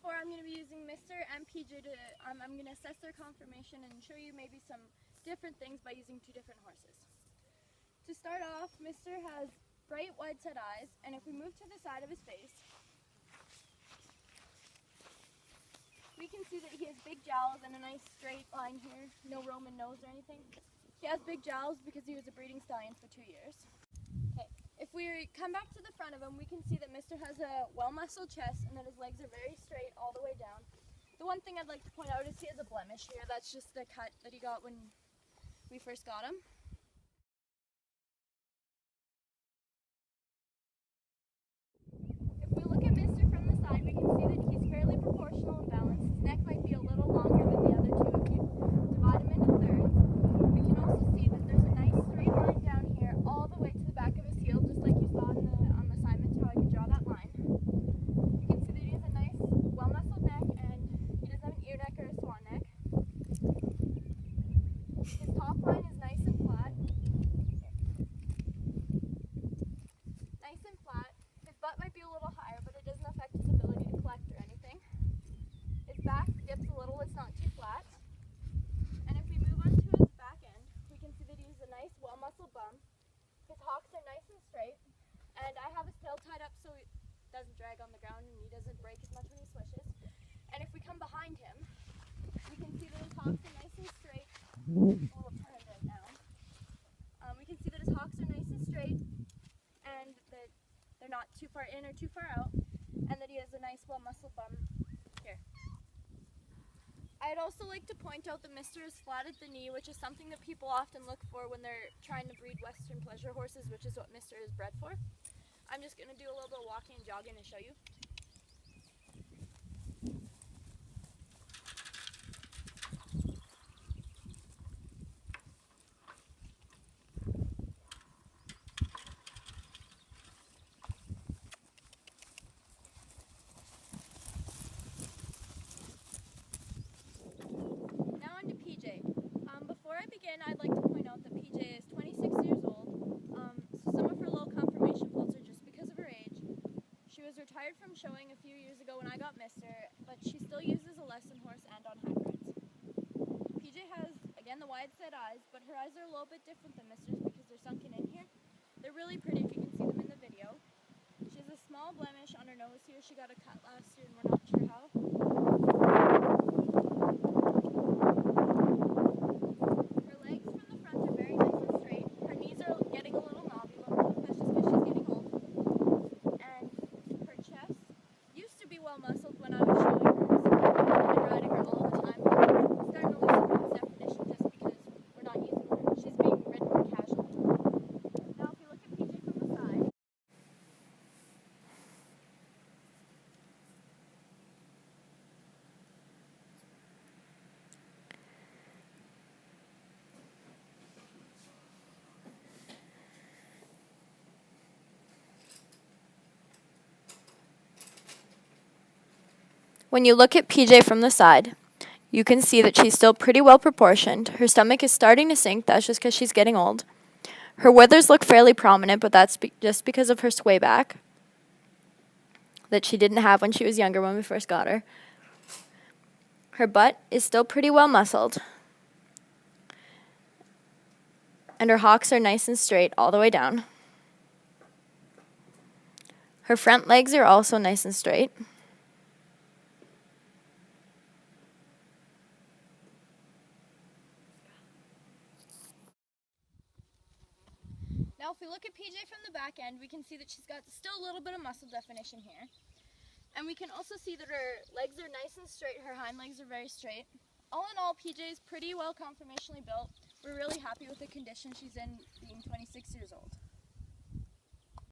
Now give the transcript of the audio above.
before, I'm going to be using Mr. and PJ to, I'm going to assess their conformation and show you maybe some different things by using two different horses. To start off, Mr. has bright wide set eyes, and if we move to the side of his face, we can see that he has big jowls and a nice straight line here, no Roman nose or anything. He has big jowls because he was a breeding stallion for 2 years. Okay. If we come back to the front of him, we can see that Mr. has a well-muscled chest and that his legs are very straight all the way down. The one thing I'd like to point out is he has a blemish here. That's just the cut that he got when we first got him. If we look at Mr. from the side, we can see that he's fairly proportional and balanced. His neck might be a little longer than the other two if you divide him into thirds. We can also see that there's a nice straight line down here all the way to the back of his heel, just like you saw on the assignment how I could draw that line. You can see that he has a nice well-muscled neck and he doesn't have an ear neck or a swan neck. His top line is nice and flat. Nice and flat. His butt might be a little higher, but it doesn't affect his ability to collect or anything. His back dips a little, it's not too flat. And if we move on to his back end, we can see that he has a nice well-muscled bum. His hocks are nice and straight, and I have his tail tied up so it doesn't drag on the ground and he doesn't break as much when he swishes. And if we come behind him, we can see that his hocks are nice and straight. We'll turn it right now. We can see that his hocks are nice and straight, and that they're not too far in or too far out, and that he has a nice well-muscled bum here. I'd also like to point out that Mr. is flat at the knee, which is something that people often look for when they're trying to breed Western pleasure horses, which is what Mr. is bred for. I'm just going to do a little bit of walking and jogging to show you. I'd like to point out that PJ is 26 years old, so some of her low conformation floats are just because of her age. She was retired from showing a few years ago when I got Mr., but she still uses a lesson horse and on hybrids. PJ has, again, the wide set eyes, but her eyes are a little bit different than Mr's because they're sunken in here. They're really pretty if you can see them in the video. She has a small blemish on her nose here. She got a cut last year and we're not sure how. Muscled when I was showing her, so I've been riding her all the time. It's starting to loosen up its definition just because we're not using her. She's being ridden more casually. Now if you look at PJ from the side, when you look at PJ from the side, you can see that she's still pretty well proportioned. Her stomach is starting to sink. That's just because she's getting old. Her withers look fairly prominent, but that's just because of her sway back that she didn't have when she was younger when we first got her. Her butt is still pretty well muscled. And her hocks are nice and straight all the way down. Her front legs are also nice and straight. Now if we look at PJ from the back end, we can see that she's got still a little bit of muscle definition here. And we can also see that her legs are nice and straight, her hind legs are very straight. All in all, PJ is pretty well conformationally built. We're really happy with the condition she's in being 26 years old.